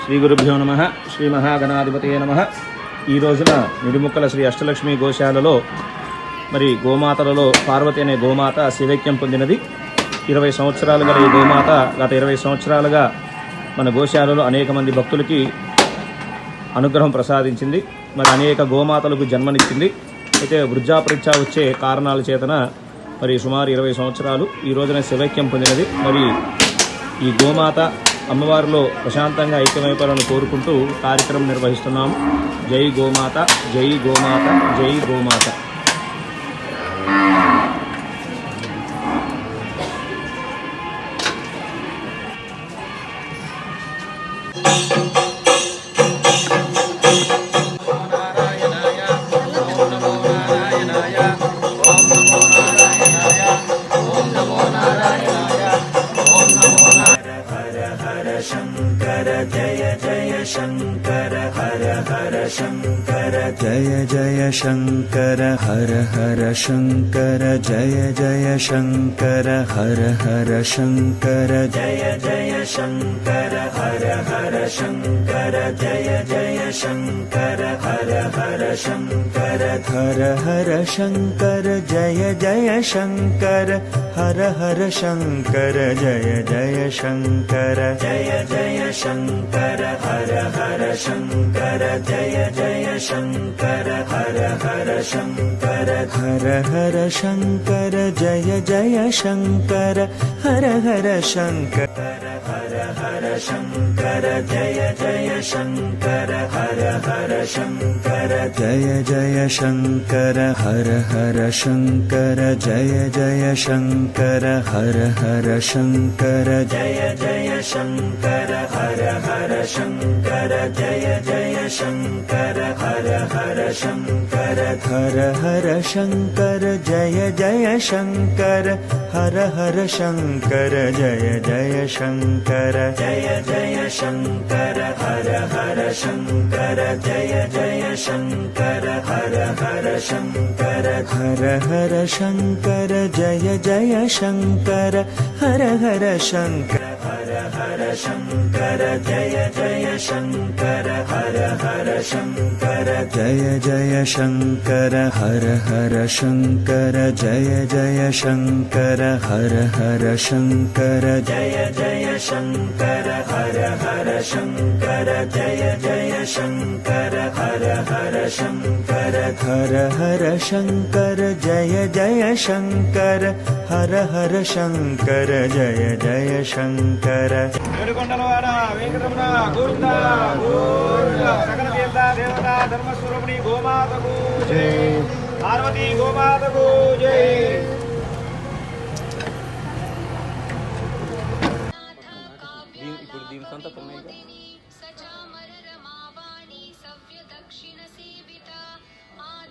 శ్రీ గురుభ్యో నమః. శ్రీ మహాగణాధిపతయే నమః. ఈ రోజున నిడుముక్కల శ్రీ అష్టలక్ష్మి గోశాలలో మరి గోమాతలలో పార్వతి అనే గోమాత శివైక్యం పొందినది. 20 సంవత్సరాలు గల ఈ గోమాత గత 20 సంవత్సరాలుగా మన గోశాలలో అనేక మంది భక్తులకి అనుగ్రహం ప్రసాదించింది. మరి అనేక గోమాతలకు జన్మనిచ్చింది. అయితే వృద్ధాపరీక్ష వచ్చే కారణాల చేతన మరి సుమారు 20 సంవత్సరాలు ఈ రోజున శివైక్యం పొందినది. మరి ఈ గోమాత అమ్మవారిలో ప్రశాంతంగా ఐక్యమైపోవాలని కోరుకుంటూ కార్యక్రమం నిర్వహిస్తున్నాము. జై గోమాత, జై గోమాత, జై గోమాత. शंकर जय जय शंकर हर हर शंकर जय जय शंकर हर हर शंकर जय जय शंकर हर हर शंकर जय जय शंकर हर हर शंकर जय जय शंकर हर हर शंकर हर हर शंकर जय जय शंकर हर हर शंकर जय जय शंकर जय जय शंकर हर हर शंकर जय जय शंकर हर हर शंकर हर हर शंकर जय जय शंकर हर हर शंकर हर हर शंकर जय जय शंकर हर हर शंकर जय जय शंकर हर हर शंकर जय जय शंकर हर हर शंकर जय जय शंकर हर हर शंकर जय जय शंकर हर हर शंकर हर हर शंकर जय जय शंकर हर हर शंकर जय जय शंकर जय जय शंकर हर हर शंकर जय जय शंकर हर हर शंकर हर हर शंकर जय जय शंकर हर हर शंकर हर हर शंकर जय जय शंकर हर हर शंकर जय जय शंकर हर हर शंकर जय जय शंकर हर हर शंकर जय जय शंकर हर हर शंकर जय जय शंकर हर हर शंकर हर हर शंकर जय जय शंकर हर हर शंकर जय जय शंकर ఏడుకొండలవాడ వెంకటరమణ గోవింద గోవింద. సకల తీర్థ దేవత ధర్మస్వరూపిణి గోమాతకు జై. పార్వతీ గోమాతకు జై. ఇప్పుడు దీని సొంత